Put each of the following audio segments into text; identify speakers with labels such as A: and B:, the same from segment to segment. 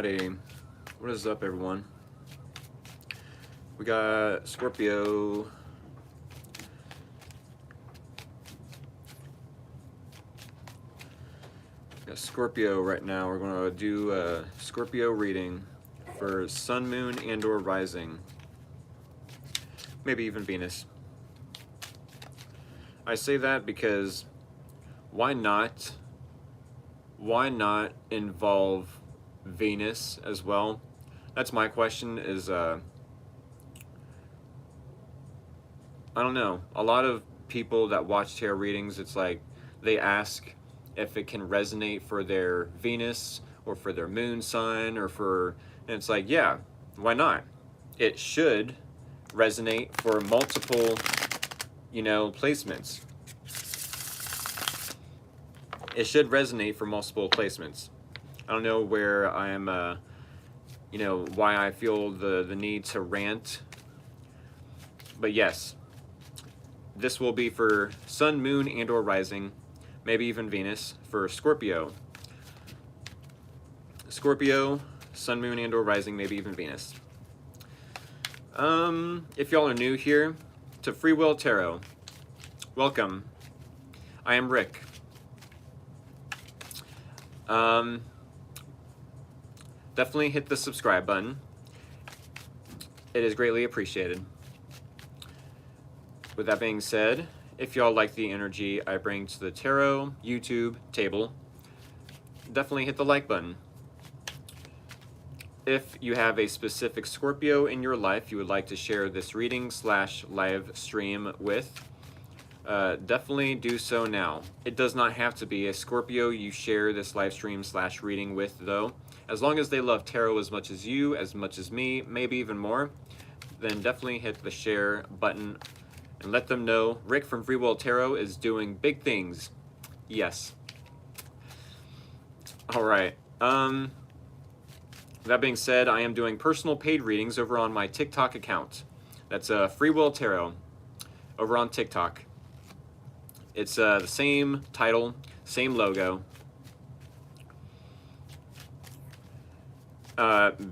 A: Alrighty, what is up, everyone? We got Scorpio. Got Scorpio right now. We're going to do a Scorpio reading for Sun, Moon, and/or Rising. Maybe even Venus. I say that because why not? Why not involve Venus as well? That's my question. I don't know. A lot of people that watch tarot readings, it's like they ask if it can resonate for their Venus or for their moon sign and it's like, yeah, why not? It should resonate for multiple, placements. It should resonate for multiple placements. I don't know where I am, why I feel the need to rant, but yes. This will be for Sun, Moon, and/or Rising, maybe even Venus, for Scorpio. Scorpio, Sun, Moon, and/or Rising, maybe even Venus. If y'all are new here to Free Will Tarot, welcome. I am Rick. Definitely hit the subscribe button. It is greatly appreciated. With that being said, if y'all like the energy I bring to the tarot YouTube table, definitely hit the like button. If you have a specific Scorpio in your life you would like to share this reading / live stream with, definitely do so now. It does not have to be a Scorpio you share this live stream / reading with, though. As long as they love tarot as much as you, as much as me, maybe even more, then definitely hit the share button and let them know Rick from Free Will Tarot is doing big things. Yes. All right. That being said, I am doing personal paid readings over on my TikTok account. That's Free Will Tarot over on TikTok. It's the same title, same logo.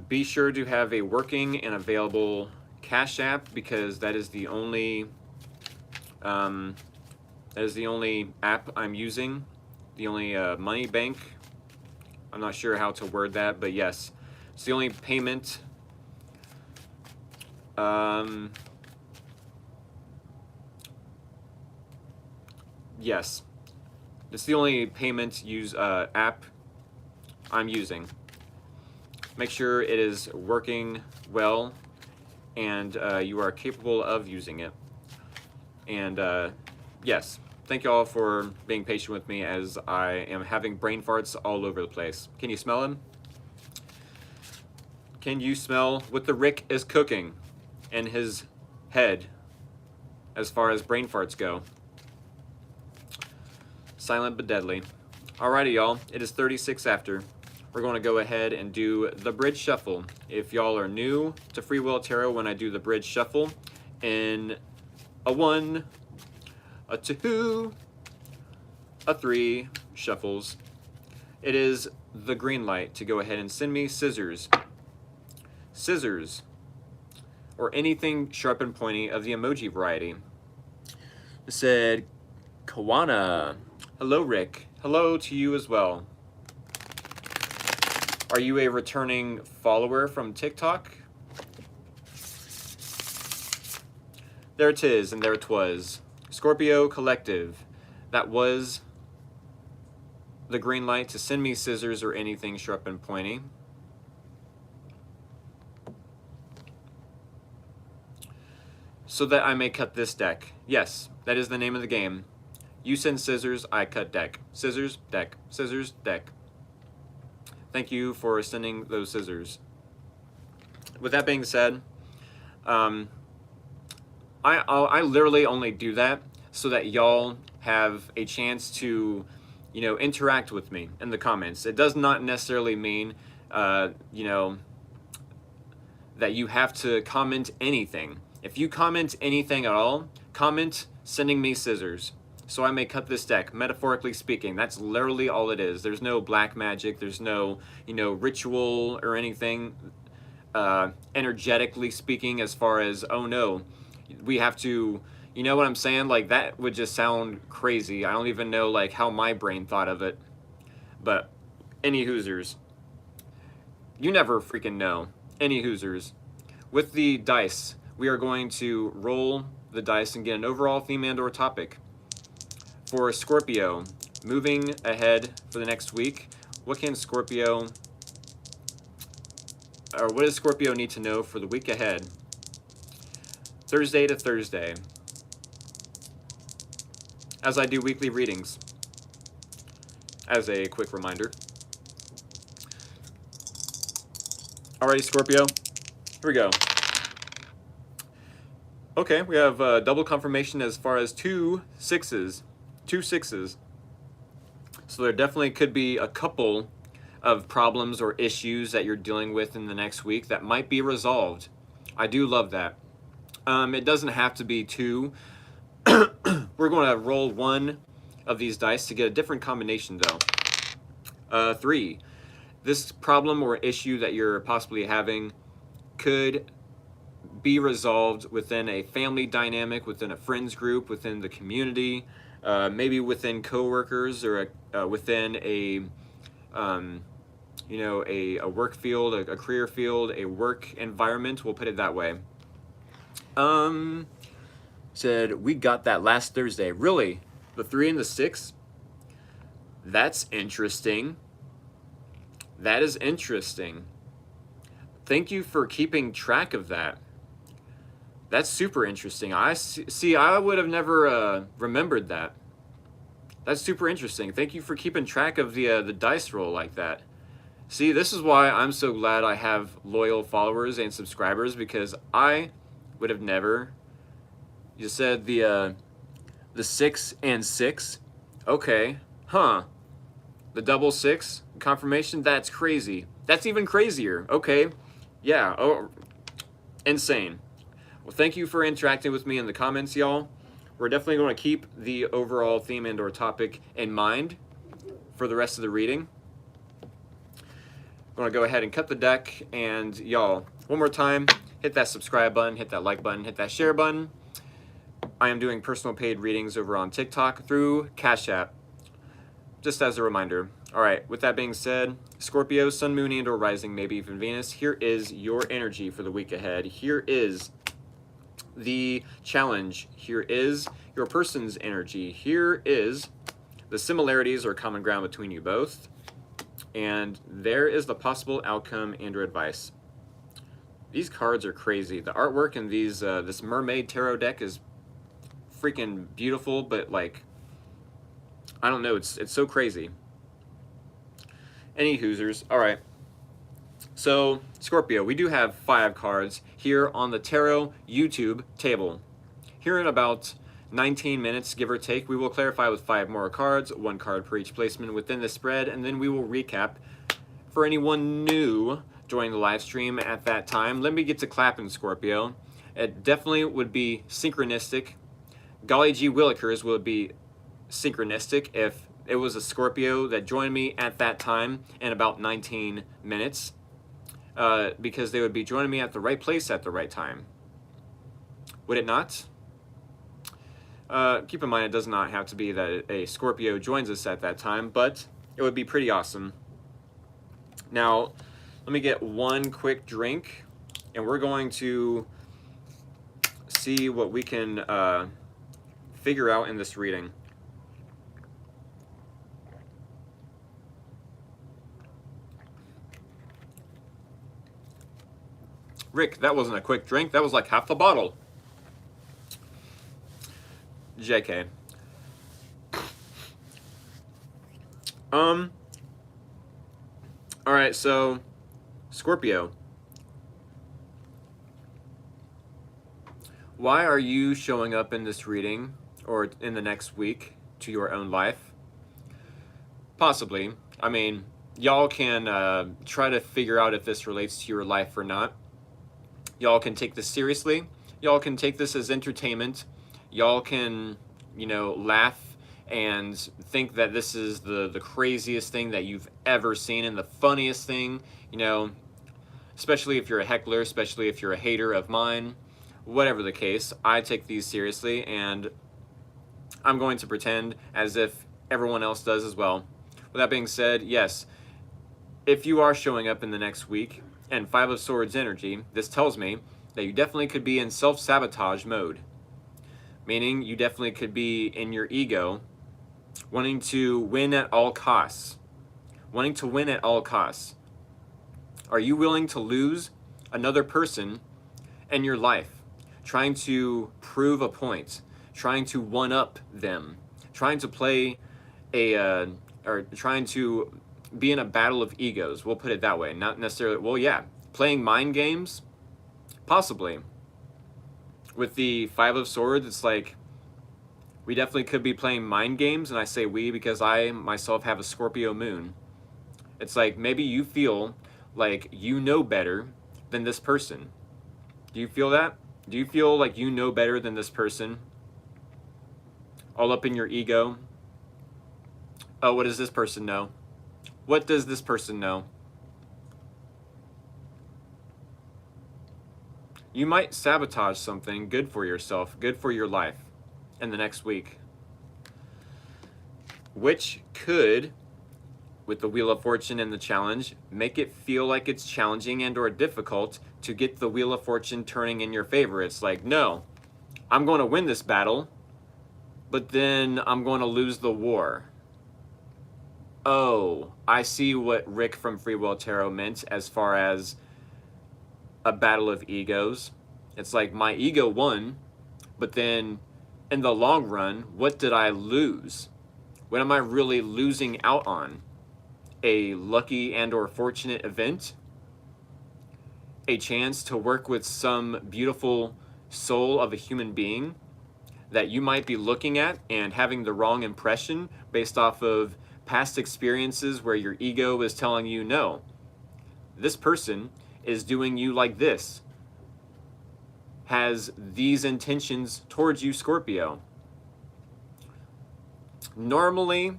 A: Be sure to have a working and available Cash App, because that is the only app I'm using, the only money bank. I'm not sure how to word that, but yes, it's the only payment. Yes, it's the only payment app I'm using. Make sure it is working well and you are capable of using it. And yes, thank you all for being patient with me as I am having brain farts all over the place. Can you smell them? Can you smell what the Rick is cooking in his head as far as brain farts go? Silent but deadly. Alrighty, y'all. It is 36 after. We're going to go ahead and do the bridge shuffle. If y'all are new to Free Will Tarot, when I do the bridge shuffle in a 1, a 2, a 3 shuffles, it is the green light to go ahead and send me scissors. Scissors, or anything sharp and pointy of the emoji variety. It said, Kawana. Hello, Rick. Hello to you as well. Are you a returning follower from TikTok? There it is, and there it was. Scorpio Collective. That was the green light to send me scissors or anything sharp and pointy. So that I may cut this deck. Yes, that is the name of the game. You send scissors, I cut deck. Scissors, deck. Scissors, deck. Thank you for sending those scissors. With that being said, I literally only do that so that y'all have a chance to, interact with me in the comments. It does not necessarily mean, that you have to comment anything. If you comment anything at all, comment sending me scissors. so I may cut this deck, metaphorically speaking. That's literally all it is. There's no black magic, there's no, you know, ritual or anything, energetically speaking, as far as, oh no, we have to, you know what I'm saying? Like, that would just sound crazy. I don't even know, like, how my brain thought of it. But, any Hoosers. You never freaking know. Any Hoosers. With the dice, we are going to roll the dice and get an overall theme and or topic. For Scorpio, moving ahead for the next week, what can Scorpio, or what does Scorpio need to know for the week ahead? Thursday to Thursday, as I do weekly readings, as a quick reminder. Alrighty, Scorpio, here we go. Okay, we have double confirmation as far as two sixes. So there definitely could be a couple of problems or issues that you're dealing with in the next week that might be resolved. I do love that. It doesn't have to be two. We're going to roll one of these dice to get a different combination though. 3. This problem or issue that you're possibly having could be resolved within a family dynamic, within a friends group, within the community, maybe within coworkers, or within a you know, a work field, a career field, a work environment. We'll put it that way. Said we got that last Thursday. Really? The 3 and the 6? That's interesting. That is interesting. Thank you for keeping track of that. That's super interesting. I see. I would have never remembered that. That's super interesting. Thank you for keeping track of the dice roll like that. See, this is why I'm so glad I have loyal followers and subscribers, because I would have never. You said the 6 and 6. Okay, huh? The double 6 confirmation. That's crazy. That's even crazier. Okay, yeah. Oh, insane. Well, thank you for interacting with me in the comments, y'all. We're definitely going to keep the overall theme and or topic in mind for the rest of the reading. I'm going to go ahead and cut the deck, and y'all, one more time, hit that subscribe button, hit that like button, hit that share button. I am doing personal paid readings over on TikTok through Cash App, just as a reminder. All right, with that being said, Scorpio, Sun, Moon, and or Rising, maybe even Venus, here is your energy for the week ahead. Here is the challenge. Here is your person's energy. Here is the similarities or common ground between you both. And there is the possible outcome and or advice. These cards are crazy. The artwork in these this mermaid tarot deck is freaking beautiful, but like, I don't know, it's so crazy. Any Hoosers. All right. So, Scorpio, we do have 5 cards here on the Tarot YouTube table. Here in about 19 minutes, give or take, we will clarify with 5 more cards, 1 card per each placement within the spread, and then we will recap. For anyone new joining the live stream at that time, let me get to clapping, Scorpio. It definitely would be synchronistic. Golly gee willikers would be synchronistic if it was a Scorpio that joined me at that time in about 19 minutes. Because they would be joining me at the right place at the right time. Would it not? Keep in mind, it does not have to be that a Scorpio joins us at that time, but it would be pretty awesome. Now, let me get one quick drink, and we're going to see what we can figure out in this reading. Rick, that wasn't a quick drink. That was like half the bottle. JK. Alright, so Scorpio. Why are you showing up in this reading or in the next week to your own life? Possibly. I mean, y'all can try to figure out if this relates to your life or not. Y'all can take this seriously. Y'all can take this as entertainment. Y'all can, you know, laugh and think that this is the craziest thing that you've ever seen and the funniest thing, you know, especially if you're a heckler, especially if you're a hater of mine, whatever the case. I take these seriously, and I'm going to pretend as if everyone else does as well. With that being said, yes, if you are showing up in the next week and Five of Swords energy, this tells me that you definitely could be in self-sabotage mode. Meaning you definitely could be in your ego, wanting to win at all costs. Wanting to win at all costs. Are you willing to lose another person in your life? Trying to prove a point, trying to one-up them, trying to play or trying to be in a battle of egos. We'll put it that way. Not necessarily, well, yeah, playing mind games, possibly. With the Five of Swords, it's like we definitely could be playing mind games, and I say we because I myself have a Scorpio moon. It's like maybe you feel like you know better than this person. Do you feel that? Do you feel like you know better than this person? All up in your ego. Oh, what does this person know? What does this person know? You might sabotage something good for yourself, good for your life in the next week, which could, with the Wheel of Fortune and the challenge, make it feel like it's challenging and or difficult to get the Wheel of Fortune turning in your favor. It's like, no, I'm going to win this battle, but then I'm going to lose the war. Oh, I see what Rick from Free Will Tarot meant as far as a battle of egos. It's like my ego won, but then in the long run, what did I lose? What am I really losing out on? A lucky and or fortunate event? A chance to work with some beautiful soul of a human being that you might be looking at and having the wrong impression based off of past experiences where your ego is telling you, no, this person is doing you like this, has these intentions towards you, Scorpio. Normally,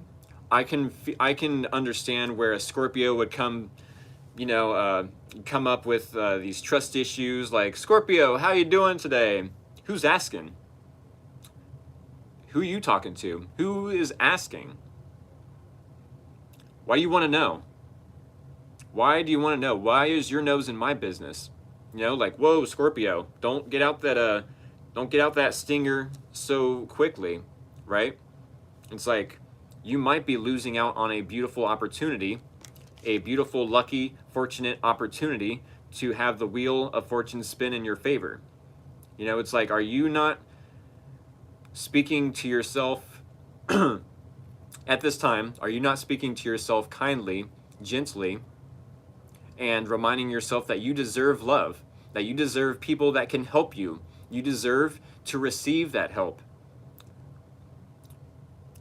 A: I can understand where a Scorpio would come, you know, come up with these trust issues like, Scorpio, how you doing today? Who's asking? Who are you talking to? Who is asking? Why do you want to know? Why do you want to know? Why is your nose in my business? You know, like, whoa, Scorpio, don't get out that stinger so quickly, right? It's like you might be losing out on a beautiful opportunity, a beautiful, lucky, fortunate opportunity to have the Wheel of Fortune spin in your favor. You know, it's like, are you not speaking to yourself at this time? Are you not speaking to yourself kindly, gently, and reminding yourself that you deserve love, that you deserve people that can help you? You deserve to receive that help.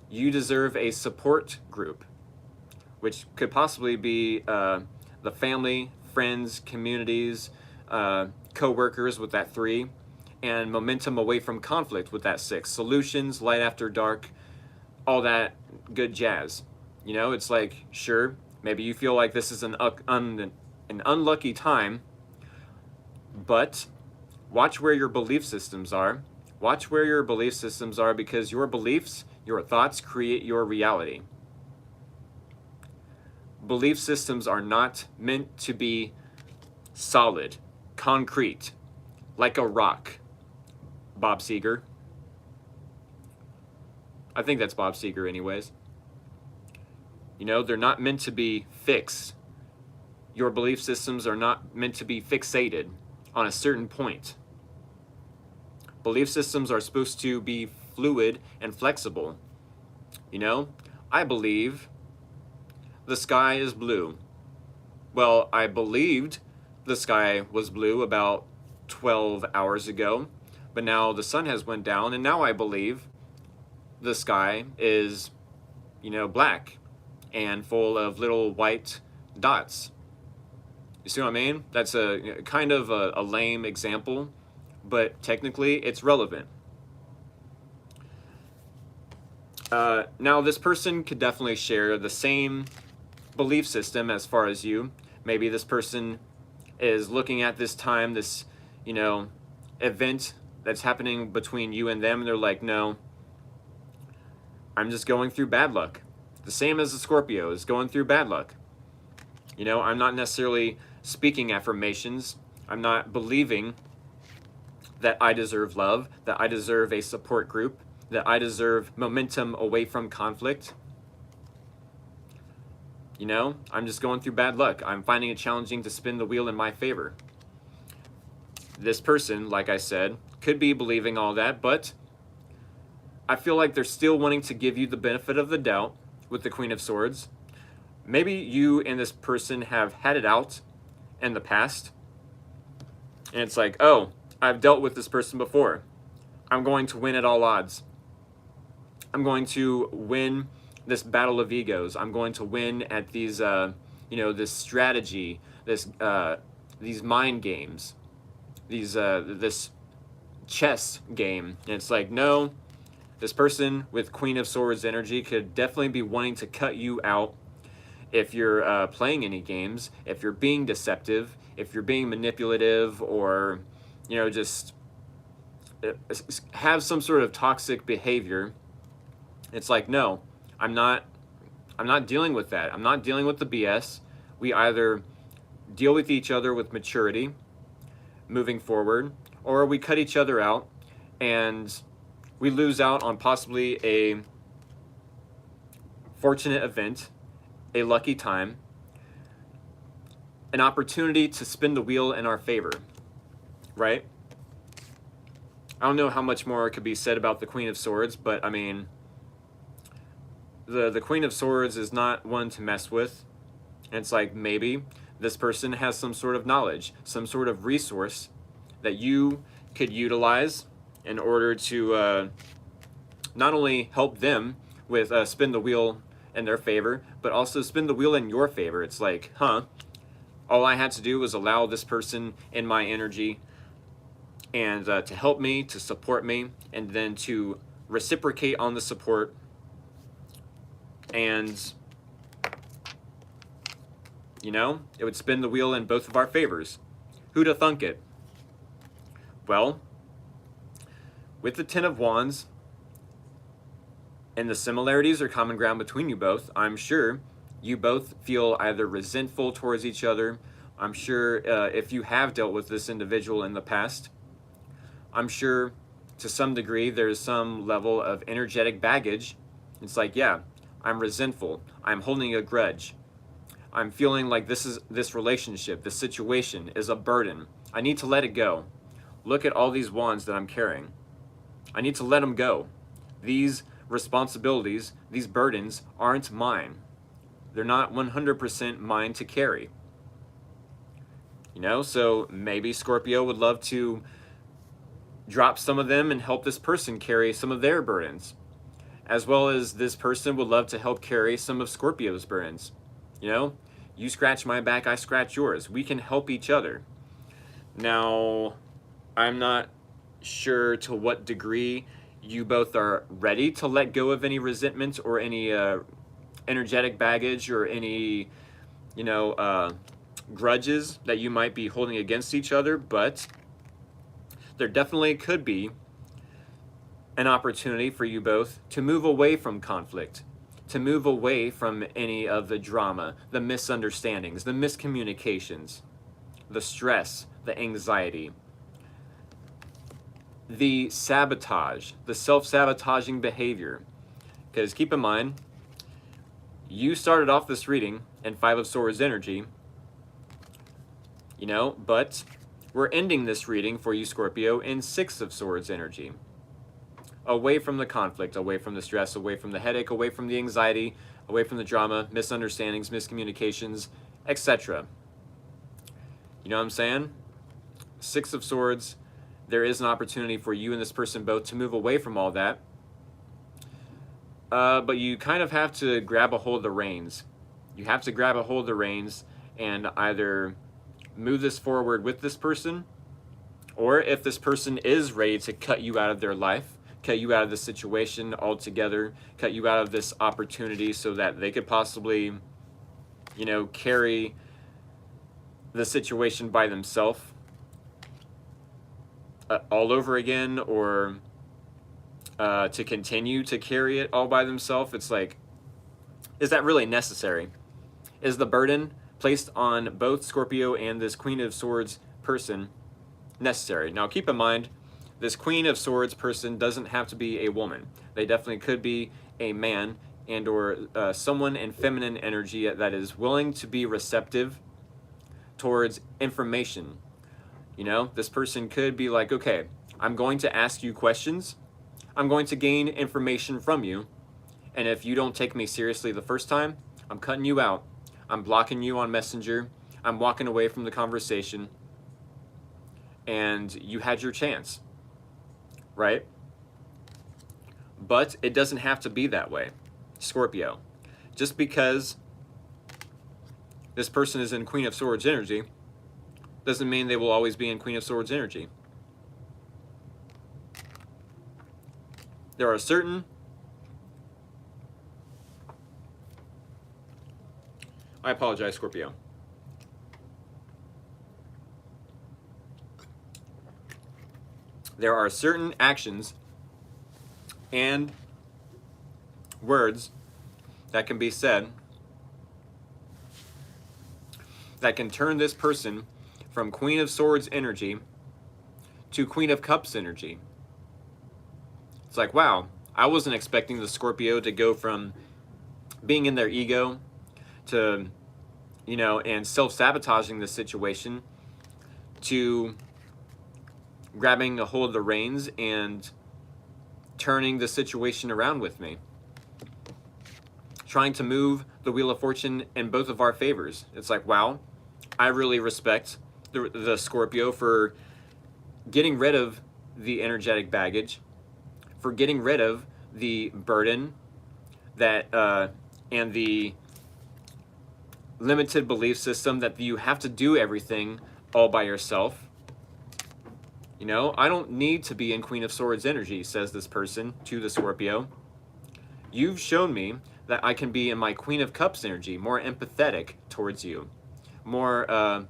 A: You deserve a support group, which could possibly be the family, friends, communities, co-workers with that 3, and momentum away from conflict with that 6. Solutions, light after dark, all that good jazz. You know, it's like, sure, maybe you feel like this is an unlucky time, but watch where your belief systems are. Watch where your belief systems are, because your beliefs, your thoughts create your reality. Belief systems are not meant to be solid, concrete, like a rock. Bob Seger. I think that's Bob Seger anyways. You know, they're not meant to be fixed. Your belief systems are not meant to be fixated on a certain point. Belief systems are supposed to be fluid and flexible. You know, I believe the sky is blue. Well, I believed the sky was blue about 12 hours ago, but now the sun has went down, and now I believe the sky is, you know, black and full of little white dots. You see what I mean? That's a kind of a lame example, but technically it's relevant. Now, this person could definitely share the same belief system as far as you. Maybe this person is looking at this time, this, you know, event that's happening between you and them, and they're like, no, I'm just going through bad luck. The same as the Scorpio is going through bad luck. You know, I'm not necessarily speaking affirmations. I'm not believing that I deserve love, that I deserve a support group, that I deserve momentum away from conflict. You know, I'm just going through bad luck. I'm finding it challenging to spin the wheel in my favor. This person, like I said, could be believing all that, but I feel like they're still wanting to give you the benefit of the doubt with the Queen of Swords. Maybe you and this person have had it out in the past, and it's like, oh, I've dealt with this person before. I'm going to win at all odds. I'm going to win this battle of egos. I'm going to win at these, this strategy, these mind games, this chess game. And it's like, no, this person with Queen of Swords energy could definitely be wanting to cut you out if you're playing any games, if you're being deceptive, if you're being manipulative, or, just have some sort of toxic behavior. It's like, no, I'm not dealing with that. I'm not dealing with the BS. We either deal with each other with maturity moving forward, or we cut each other out and we lose out on possibly a fortunate event, a lucky time, an opportunity to spin the wheel in our favor, right? I don't know how much more could be said about the Queen of Swords, but I mean, the Queen of Swords is not one to mess with. And it's like, maybe this person has some sort of knowledge, some sort of resource that you could utilize in order to not only help them with spin the wheel in their favor, but also spin the wheel in your favor. It's like, all I had to do was allow this person in my energy and to help me, to support me, and then to reciprocate on the support. And, it would spin the wheel in both of our favors. Who'd have thunk it? Well, with the Ten of Wands and the similarities or common ground between you both, I'm sure you both feel either resentful towards each other. I'm sure if you have dealt with this individual in the past, I'm sure to some degree there's some level of energetic baggage. It's like, yeah, I'm resentful. I'm holding a grudge. I'm feeling like this relationship, this situation is a burden. I need to let it go. Look at all these wands that I'm carrying. I need to let them go. These responsibilities, these burdens aren't mine. They're not 100% mine to carry. So maybe Scorpio would love to drop some of them and help this person carry some of their burdens, as well as this person would love to help carry some of Scorpio's burdens. You scratch my back, I scratch yours. We can help each other. Now, I'm not sure to what degree you both are ready to let go of any resentment or any energetic baggage or any, grudges that you might be holding against each other, but there definitely could be an opportunity for you both to move away from conflict, to move away from any of the drama, the misunderstandings, the miscommunications, the stress, the anxiety, the sabotage, the self-sabotaging behavior. Because keep in mind, you started off this reading in Five of Swords energy, but we're ending this reading for you, Scorpio, in Six of Swords energy. Away from the conflict, away from the stress, away from the headache, away from the anxiety, away from the drama, misunderstandings, miscommunications, etc. You know what I'm saying? Six of Swords, there is an opportunity for you and this person both to move away from all that. But you kind of have to grab a hold of the reins. You have to grab a hold of the reins and either move this forward with this person, or if this person is ready to cut you out of their life, cut you out of the situation altogether, cut you out of this opportunity so that they could possibly, you know, carry the situation by themselves all over again, or to continue to carry it all by themselves. It's like, is that really necessary? Is the burden placed on both Scorpio and this Queen of Swords person necessary? Now keep in mind, this Queen of Swords person doesn't have to be a woman. They definitely could be a man, and or someone in feminine energy that is willing to be receptive towards information. You know, this person could be like, okay, I'm going to ask you questions. I'm going to gain information from you. And if you don't take me seriously the first time, I'm cutting you out. I'm blocking you on Messenger. I'm walking away from the conversation. And you had your chance, right? But it doesn't have to be that way, Scorpio. Just because this person is in Queen of Swords energy doesn't mean they will always be in Queen of Swords energy. There are certain I apologize, Scorpio. There are certain actions and words that can be said that can turn this person from Queen of Swords energy to Queen of Cups energy. It's like, wow, I wasn't expecting the Scorpio to go from being in their ego to, you know, and self-sabotaging the situation to grabbing a hold of the reins and turning the situation around with me. Trying to move the Wheel of Fortune in both of our favors. It's like, wow, I really respect the Scorpio for getting rid of the energetic baggage, for getting rid of the burden that and the limited belief system that you have to do everything all by yourself. You know, I don't need to be in Queen of Swords energy, says this person to the Scorpio. You've shown me that I can be in my Queen of Cups energy, more empathetic towards you, more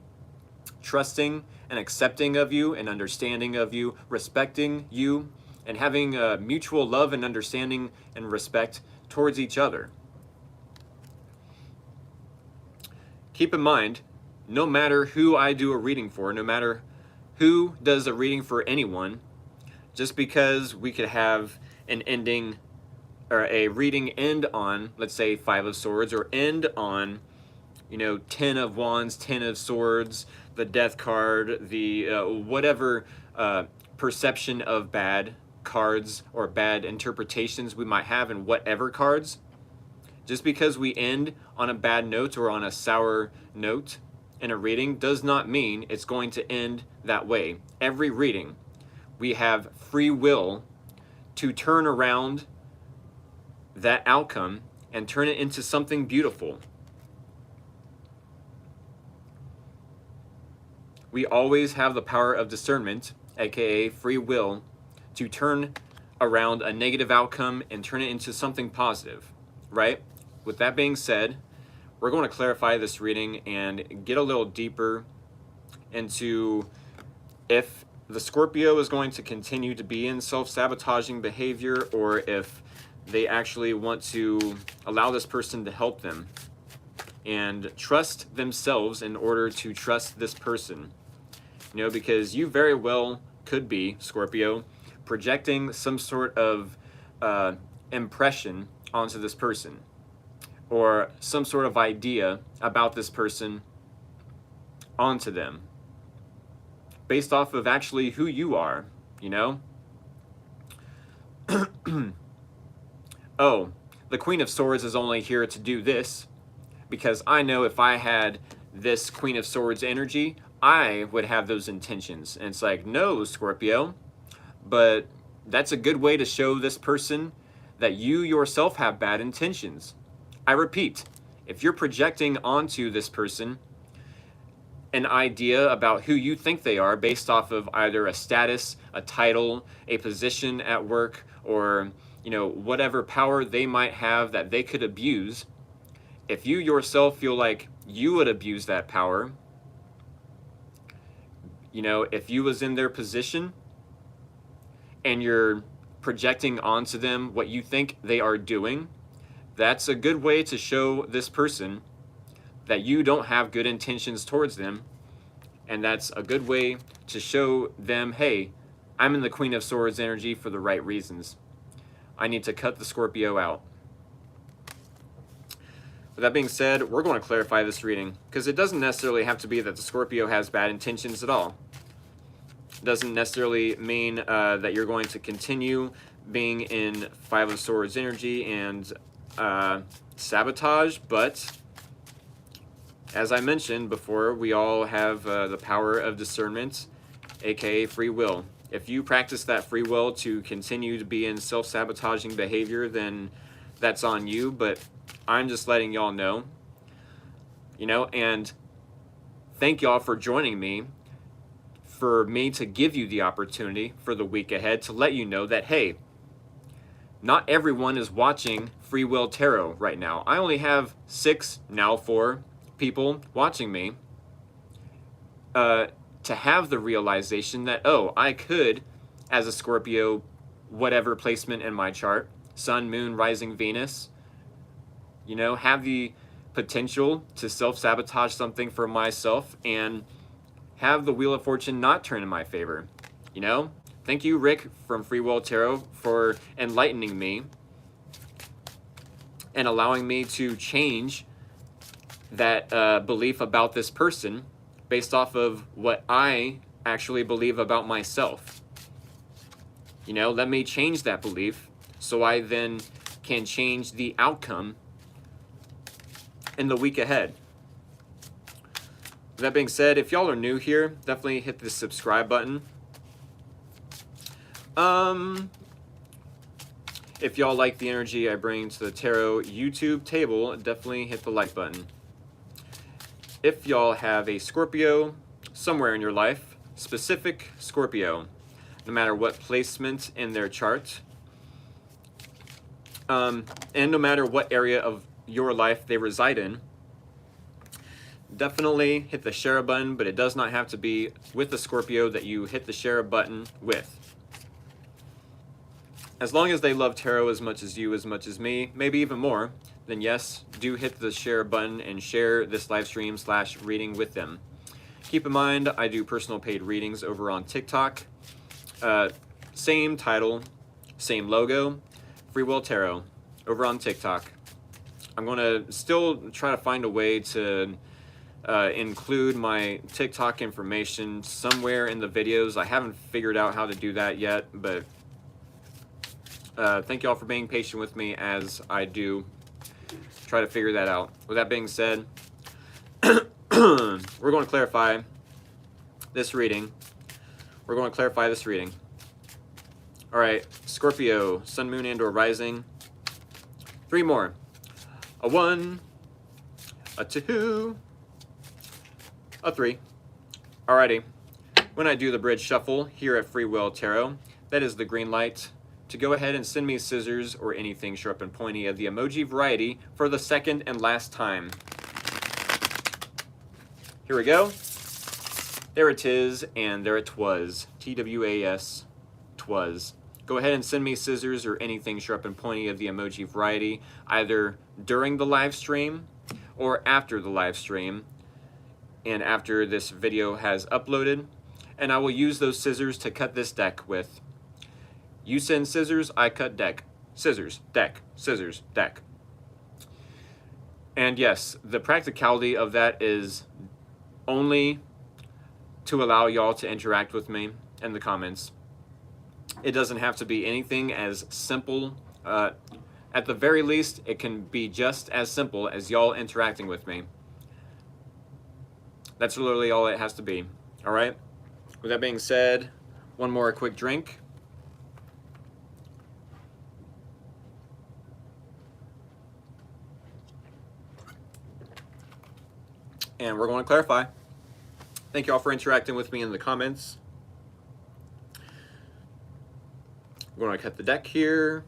A: trusting and accepting of you and understanding of you, respecting you, and having mutual love and understanding and respect towards each other. Keep in mind, no matter who I do a reading for, no matter who does a reading for anyone, just because we could have an ending or a reading end on, let's say, 5 of Swords, or end on, you know, 10 of Wands, 10 of Swords, the Death card, the whatever perception of bad cards or bad interpretations we might have in whatever cards. Just because we end on a bad note or on a sour note in a reading does not mean it's going to end that way. Every reading, we have free will to turn around that outcome and turn it into something beautiful. We always have the power of discernment, aka free will, to turn around a negative outcome and turn it into something positive, right? With that being said, we're going to clarify this reading and get a little deeper into if the Scorpio is going to continue to be in self-sabotaging behavior, or if they actually want to allow this person to help them and trust themselves in order to trust this person. You know, because you very well could be, Scorpio, projecting some sort of impression onto this person, or some sort of idea about this person onto them, based off of actually who you are, you know? Oh, the Queen of Swords is only here to do this, because I know if I had this Queen of Swords energy, I would have those intentions. And it's like, no, Scorpio, but that's a good way to show this person that you yourself have bad intentions. I repeat, if you're projecting onto this person an idea about who you think they are based off of either a status, a title, a position at work, or whatever power they might have that they could abuse. If you yourself feel like you would abuse that power, if you was in their position and you're projecting onto them what you think they are doing, that's a good way to show this person that you don't have good intentions towards them. And that's a good way to show them, hey, I'm in the Queen of Swords energy for the right reasons. I need to cut the Scorpio out. With that being said, we're going to clarify this reading, because it doesn't necessarily have to be that the Scorpio has bad intentions at all. It doesn't necessarily mean that you're going to continue being in Five of Swords energy and sabotage, but as I mentioned before, we all have the power of discernment, aka free will. If you practice that free will to continue to be in self-sabotaging behavior, then that's on you, but I'm just letting y'all know, and thank y'all for joining me, for me to give you the opportunity for the week ahead to let you know that, hey, not everyone is watching Free Will Tarot right now. I only have 6, now 4 people watching me to have the realization that, oh, I could, as a Scorpio, whatever placement in my chart, Sun, Moon, Rising, Venus, have the potential to self-sabotage something for myself and have the Wheel of Fortune not turn in my favor. Thank you, Rick from Free Will Tarot, for enlightening me and allowing me to change that belief about this person based off of what I actually believe about myself. Let me change that belief so I then can change the outcome in the week ahead. With that being said, if y'all are new here, definitely hit the subscribe button. If y'all like the energy I bring to the tarot YouTube table, definitely hit the like button. If y'all have a Scorpio somewhere in your life, specific Scorpio, no matter what placement in their chart, and no matter what area of your life they reside in, definitely hit the share button, but it does not have to be with the Scorpio that you hit the share button with. As long as they love tarot as much as you, as much as me, maybe even more, then yes, do hit the share button and share this live stream / reading with them. Keep in mind, I do personal paid readings over on TikTok. Same title, same logo, Free Will Tarot, over on TikTok. I'm going to still try to find a way to include my TikTok information somewhere in the videos. I haven't figured out how to do that yet, but thank y'all for being patient with me as I do try to figure that out. With that being said, we're going to clarify this reading. All right, Scorpio, Sun, Moon, and/or Rising. 3 more. A 1, a 2, a 3. Alrighty. When I do the bridge shuffle here at Free Will Tarot, that is the green light to go ahead and send me scissors or anything sharp and pointy of the emoji variety for the second and last time. Here we go. There it is, and there it was. TWAS, twas. Go ahead and send me scissors or anything sharp and pointy of the emoji variety, either during the live stream or after the live stream, and after this video has uploaded, and I will use those scissors to cut this deck with. You send scissors, I cut deck. Scissors, deck, scissors, deck. And yes, the practicality of that is only to allow y'all to interact with me in the comments. It doesn't have to be anything as simple. At the very least, it can be just as simple as y'all interacting with me. That's literally all it has to be. All right? With that being said, one more quick drink. And we're going to clarify. Thank you all for interacting with me in the comments. We're going to cut the deck here.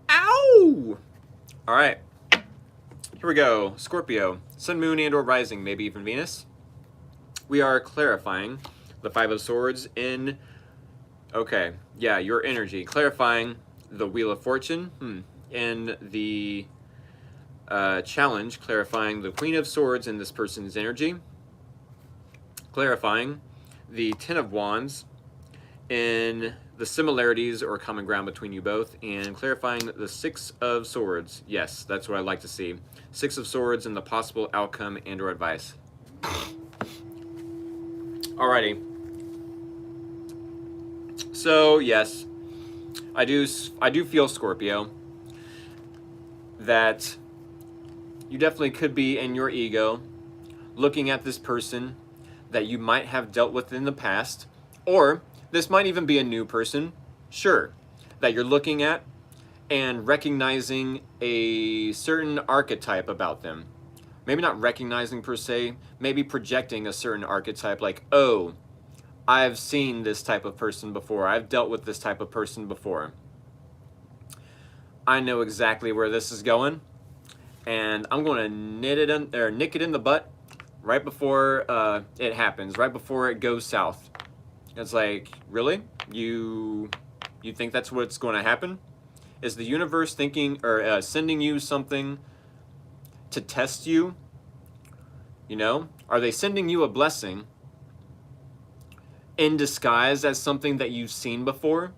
A: Ow! All right. Here we go. Scorpio, Sun, Moon, and or Rising, maybe even Venus. We are clarifying the Five of Swords in, okay, yeah, your energy. Clarifying the Wheel of Fortune in the challenge. Clarifying the Queen of Swords in this person's energy. Clarifying the Ten of Wands in the similarities or common ground between you both, and clarifying the Six of Swords. Yes, that's what I'd like to see. Six of Swords and the possible outcome and or advice. Alrighty. So yes, I do feel, Scorpio, that you definitely could be in your ego looking at this person that you might have dealt with in the past, or this might even be a new person, sure, that you're looking at and recognizing a certain archetype about them. Maybe not recognizing per se, maybe projecting a certain archetype like, oh, I've seen this type of person before. I've dealt with this type of person before. I know exactly where this is going, and I'm going to nick it in the butt right before it happens, right before it goes south. It's like, really? You think that's what's going to happen? Is the universe thinking or sending you something to test you? You know, are they sending you a blessing in disguise as something that you've seen before?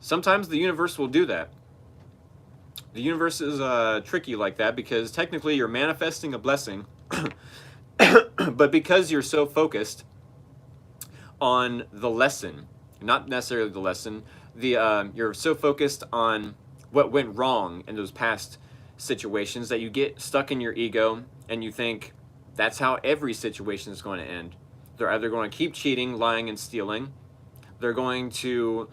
A: Sometimes the universe will do that. The universe is tricky like that because technically you're manifesting a blessing, but because you're so focused on the lesson, not necessarily the lesson, you're so focused on what went wrong in those past situations that you get stuck in your ego and you think that's how every situation is going to end. They're either going to keep cheating, lying, and stealing. They're going to,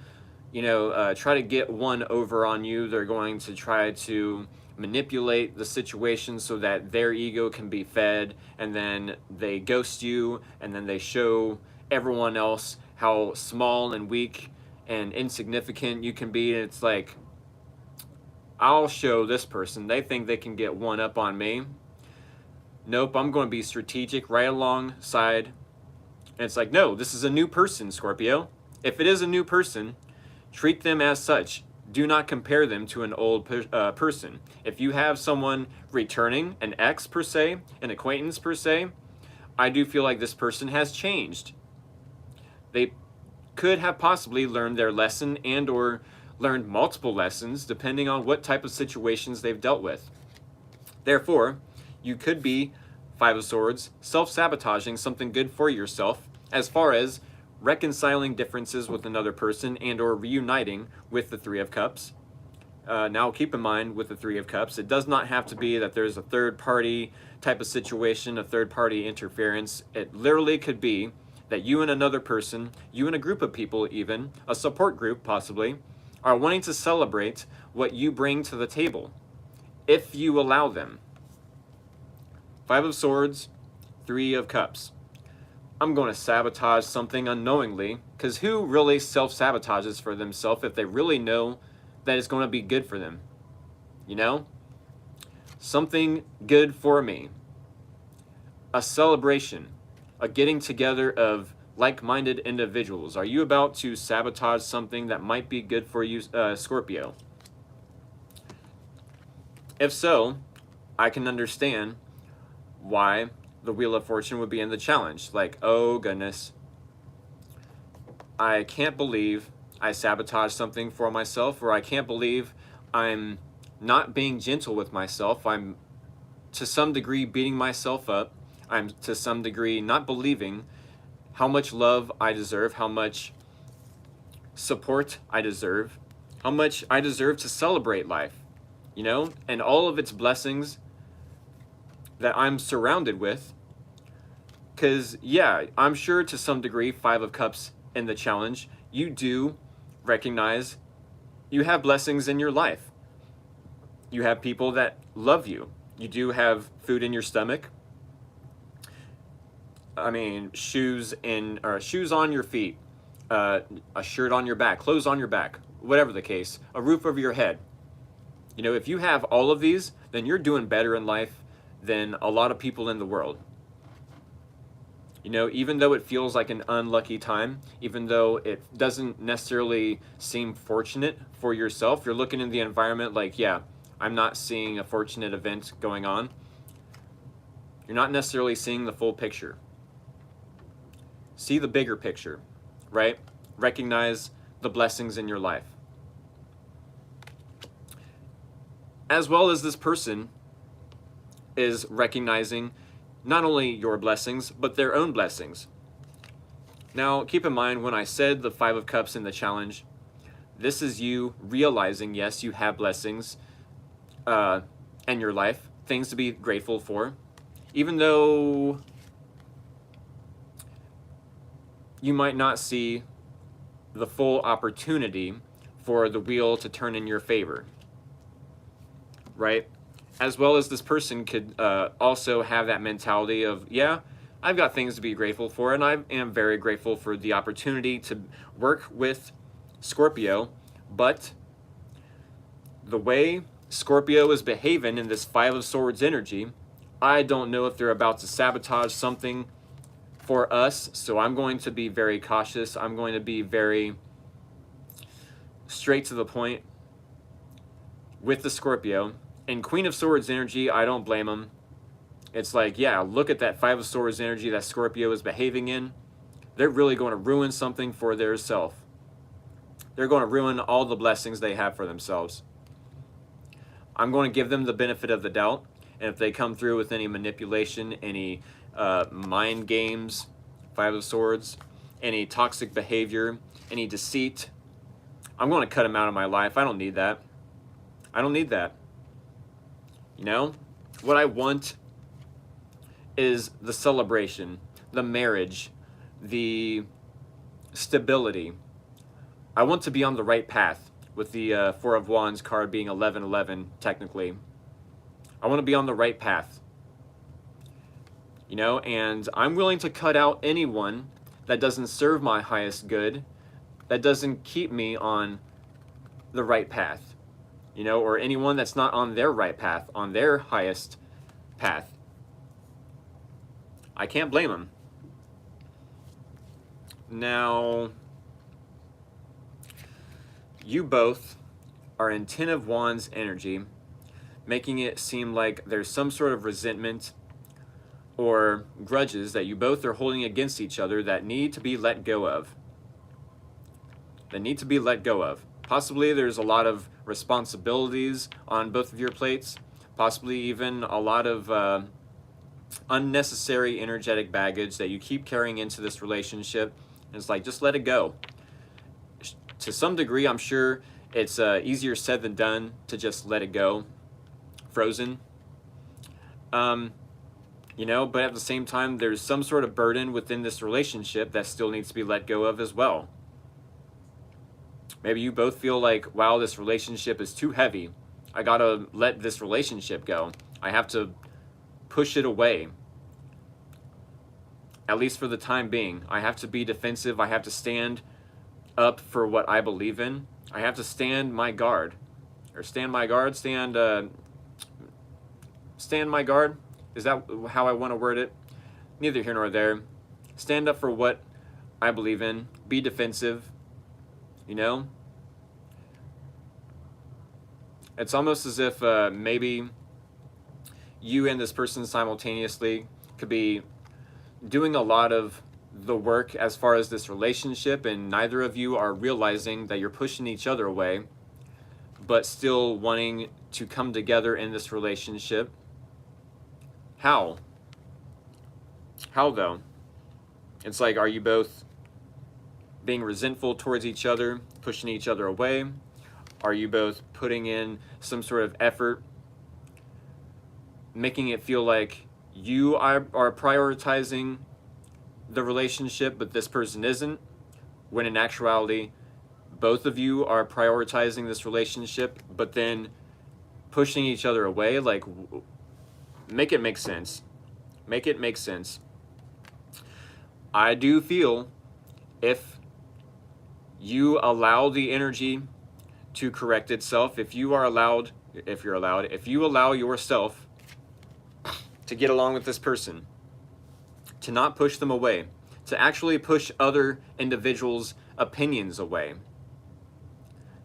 A: try to get one over on you. They're going to try to manipulate the situation so that their ego can be fed, and then they ghost you, and then they show everyone else how small and weak and insignificant you can be. And it's like, I'll show this person. They think they can get one up on me. Nope, I'm going to be strategic right alongside. And it's like, no, this is a new person, Scorpio. If it is a new person, treat them as such. Do not compare them to an old person. If you have someone returning, an ex per se, an acquaintance per se, I do feel like this person has changed. They could have possibly learned their lesson and or learned multiple lessons depending on what type of situations they've dealt with. Therefore, you could be, Five of Swords, self-sabotaging something good for yourself as far as reconciling differences with another person and or reuniting with the Three of Cups. Now keep in mind with the Three of Cups, it does not have to be that there's a third party type of situation, a third party interference. It literally could be that you and another person, you and a group of people even, a support group possibly, are wanting to celebrate what you bring to the table, if you allow them. Five of Swords, Three of Cups. I'm going to sabotage something unknowingly, because who really self-sabotages for themselves if they really know that it's going to be good for them? You know? Something good for me. A celebration. A getting together of like-minded individuals. Are you about to sabotage something that might be good for you, Scorpio? If so, I can understand why the Wheel of Fortune would be in the challenge. Like, oh goodness, I can't believe I sabotaged something for myself, or I can't believe I'm not being gentle with myself. I'm to some degree beating myself up. I'm to some degree not believing how much love I deserve, how much support I deserve, how much I deserve to celebrate life, and all of its blessings that I'm surrounded with. Because, yeah, I'm sure to some degree, Five of Cups in the challenge, you do recognize you have blessings in your life. You have people that love you. You do have food in your stomach. I mean, shoes on your feet, a shirt on your back, clothes on your back, whatever the case, a roof over your head. You know, if you have all of these, then you're doing better in life than a lot of people in the world. You know, even though it feels like an unlucky time, even though it doesn't necessarily seem fortunate for yourself, you're looking in the environment like, yeah, I'm not seeing a fortunate event going on. You're not necessarily seeing the full picture. See the bigger picture, right? Recognize the blessings in your life. As well as this person is recognizing not only your blessings, but their own blessings. Now, keep in mind, when I said the Five of Cups in the challenge, this is you realizing, yes, you have blessings in your life, things to be grateful for, even though you might not see the full opportunity for the wheel to turn in your favor, right? As well as this person could also have that mentality of, yeah, I've got things to be grateful for, and I am very grateful for the opportunity to work with Scorpio, but the way Scorpio is behaving in this Five of Swords energy, I don't know if they're about to sabotage something for us, so I'm going to be very cautious. I'm going to be very straight to the point with the Scorpio. And Queen of Swords energy, I don't blame them. It's like, yeah, look at that Five of Swords energy that Scorpio is behaving in. They're really going to ruin something for their self. They're going to ruin all the blessings they have for themselves. I'm going to give them the benefit of the doubt. And if they come through with any manipulation, any mind games, Five of Swords, any toxic behavior, any deceit, I'm going to cut them out of my life. I don't need that. I don't need that. You know, what I want is the celebration, the marriage, the stability. I want to be on the right path, with the Four of Wands card being 1111 technically. I want to be on the right path. You know, and I'm willing to cut out anyone that doesn't serve my highest good, that doesn't keep me on the right path. You know, or anyone that's not on their right path, on their highest path. I can't blame them. Now, you both are in Ten of Wands energy, making it seem like there's some sort of resentment or grudges that you both are holding against each other that need to be let go of. That need to be let go of. Possibly there's a lot of responsibilities on both of your plates, possibly even a lot of unnecessary energetic baggage that you keep carrying into this relationship. And it's like, just let it go. To some degree, I'm sure it's easier said than done to just let it go. Frozen. You know, but at the same time, there's some sort of burden within this relationship that still needs to be let go of as well. Maybe you both feel like, wow, this relationship is too heavy. I gotta let this relationship go. I have to push it away. At least for the time being. I have to be defensive. I have to stand up for what I believe in. I have to stand my guard. Or stand my guard, stand my guard. Is that how I want to word it? Neither here nor there. Stand up for what I believe in. Be defensive. You know? It's almost as if maybe you and this person simultaneously could be doing a lot of the work as far as this relationship, and neither of you are realizing that you're pushing each other away, but still wanting to come together in this relationship. How? How though? It's like, are you both being resentful towards each other, pushing each other away? Are you both putting in some sort of effort, making it feel like you are prioritizing the relationship, but this person isn't, when in actuality, both of you are prioritizing this relationship, but then pushing each other away? Like, make it make sense. Make it make sense. I do feel if you allow the energy to correct itself, if you allow yourself to get along with this person, to not push them away, to actually push other individuals' opinions away.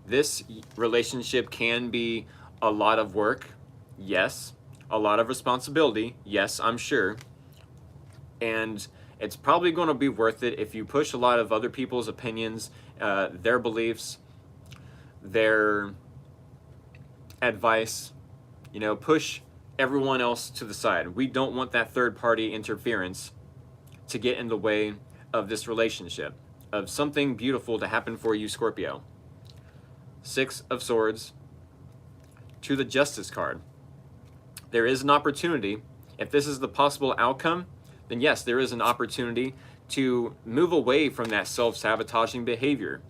A: This relationship can be a lot of work, yes, a lot of responsibility, yes, I'm sure, and it's probably going to be worth it if you push a lot of other people's opinions, their beliefs, their advice, push everyone else to the side. We don't want that third party interference to get in the way of this relationship, of something beautiful to happen for you, Scorpio. 6 of Swords to the Justice card. There is an opportunity. If this is the possible outcome, then yes, there is an opportunity to move away from that self-sabotaging behavior.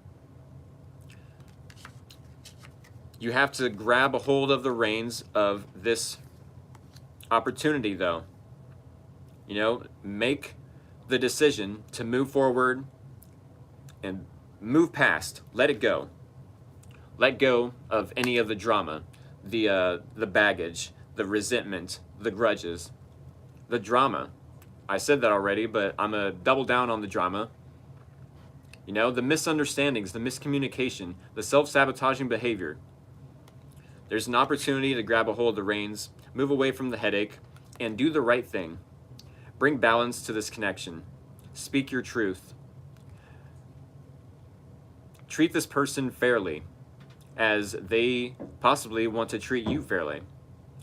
A: You have to grab a hold of the reins of this opportunity, though. Make the decision to move forward and move past. Let it go. Let go of any of the drama, the baggage, the resentment, the grudges, the drama. I said that already, but I'm going to double down on the drama. The misunderstandings, the miscommunication, the self-sabotaging behavior. There's an opportunity to grab a hold of the reins, move away from the headache, and do the right thing. Bring balance to this connection. Speak your truth. Treat this person fairly, as they possibly want to treat you fairly.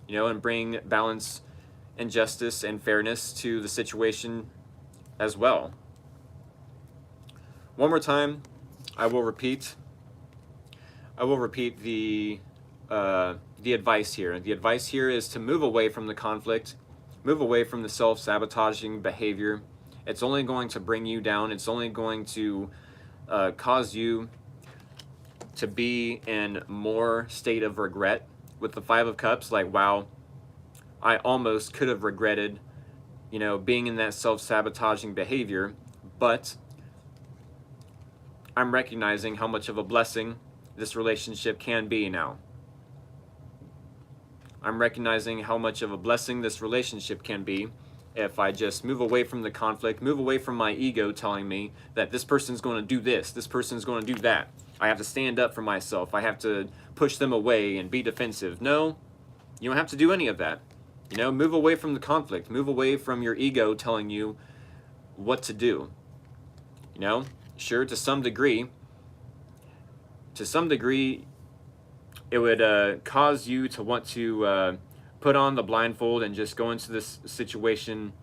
A: And bring balance and justice and fairness to the situation as well. One more time, I will repeat the advice here. The advice here is to move away from the conflict, move away from the self-sabotaging behavior. It's only going to bring you down. It's only going to cause you to be in more state of regret. With the 5 of Cups, like, wow, I almost could have regretted, being in that self-sabotaging behavior, but I'm recognizing how much of a blessing this relationship can be now. I'm recognizing how much of a blessing this relationship can be if I just move away from the conflict, move away from my ego telling me that this person's going to do this person's going to do that. I have to stand up for myself. I have to push them away and be defensive. No, you don't have to do any of that. Move away from the conflict. Move away from your ego telling you what to do. Sure, to some degree, it would cause you to want to put on the blindfold and just go into this situation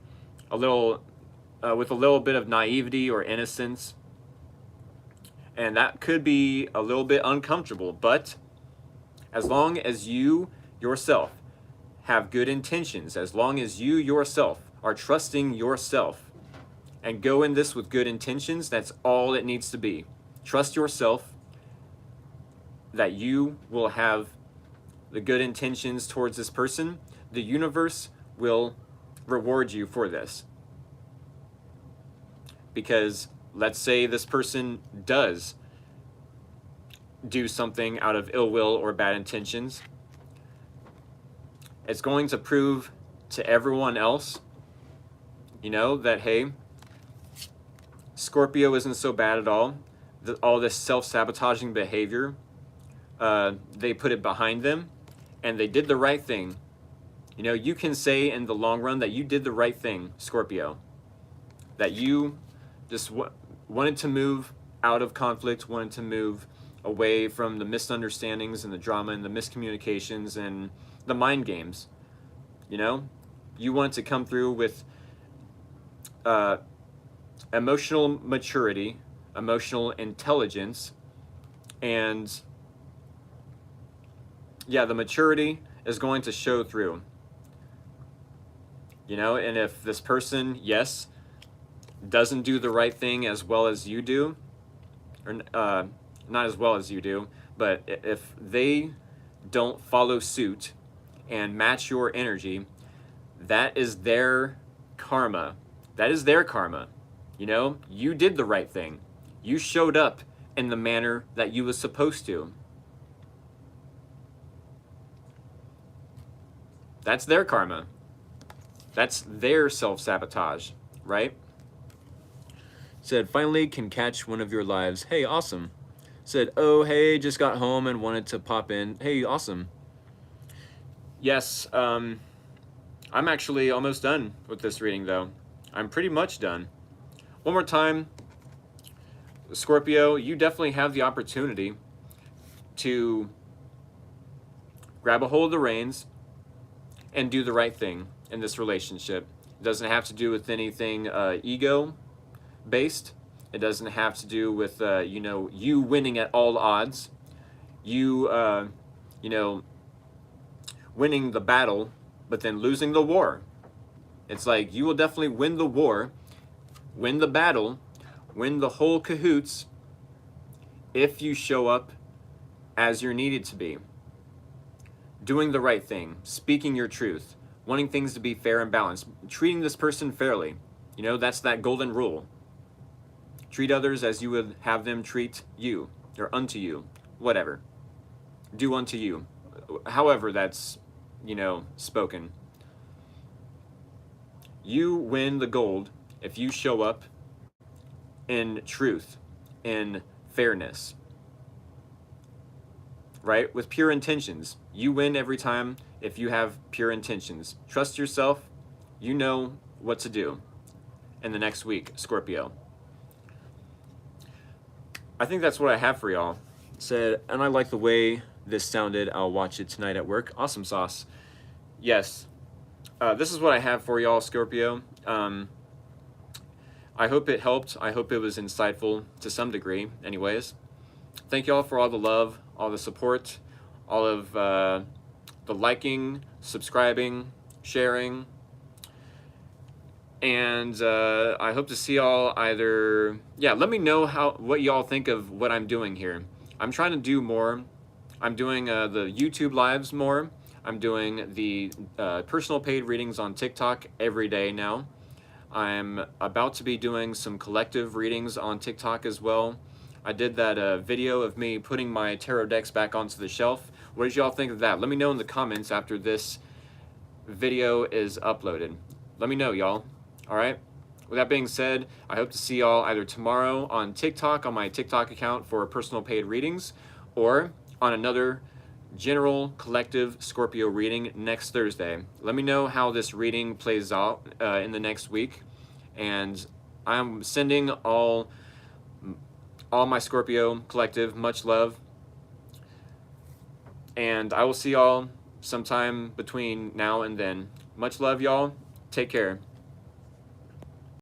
A: with a little bit of naivety or innocence. And that could be a little bit uncomfortable, but as long as you yourself have good intentions, as long as you yourself are trusting yourself and go in this with good intentions, that's all it needs to be. Trust yourself that you will have the good intentions towards this person. The universe will reward you for this. Because let's say this person does do something out of ill will or bad intentions. It's going to prove to everyone else, that, hey, Scorpio isn't so bad at all. All this self-sabotaging behavior, they put it behind them, and they did the right thing. You can say in the long run that you did the right thing, Scorpio. That you just wanted to move out of conflict, wanted to move away from the misunderstandings and the drama and the miscommunications and the mind games. You wanted to come through with emotional maturity, emotional intelligence, and the maturity is going to show through. And if this person, yes, doesn't do the right thing as well as you do, or not as well as you do, but if they don't follow suit and match your energy, that is their karma. That is their karma. You know, you did the right thing. You showed up in the manner that you was supposed to. That's their karma. That's their self-sabotage, right? Said, finally can catch one of your lives. Hey, awesome. Said, oh, hey, just got home and wanted to pop in. Hey, awesome. Yes, I'm actually almost done with this reading, though. I'm pretty much done. One more time, Scorpio, you definitely have the opportunity to grab a hold of the reins and do the right thing in this relationship. It doesn't have to do with anything ego-based. It doesn't have to do with, you know, you winning at all odds. You, you know, winning the battle, but then losing the war. It's like you will definitely win the war, win the battle, win the whole cahoots if you show up as you're needed to be. Doing the right thing, speaking your truth, wanting things to be fair and balanced, treating this person fairly. You know, that's that golden rule. Treat others as you would have them treat you, or unto you, whatever. Do unto you, however that's, you know, spoken. You win the gold if you show up in truth, in fairness, right? With pure intentions. You win every time if you have pure intentions. Trust yourself. You know what to do in the next week, Scorpio. I think that's what I have for y'all. Said, and I like the way this sounded. I'll watch it tonight at work. Awesome sauce. Yes. This is what I have for y'all, Scorpio. I hope it helped. I hope it was insightful to some degree, anyways. Thank y'all for all the love, all the support, all of the liking, subscribing, sharing. And I hope to see y'all either, yeah, let me know what y'all think of what I'm doing here. I'm trying to do more. I'm doing the YouTube lives more. I'm doing the personal paid readings on TikTok every day now. I'm about to be doing some collective readings on TikTok as well. I did that video of me putting my tarot decks back onto the shelf. What did y'all think of that? Let me know in the comments after this video is uploaded. Let me know, y'all. All right? With that being said, I hope to see y'all either tomorrow on TikTok, on my TikTok account for personal paid readings, or on another general collective Scorpio reading next Thursday. Let me know how this reading plays out in the next week, and I'm sending all my Scorpio collective much love, and I will see y'all sometime between now and then. Much love, y'all. Take care.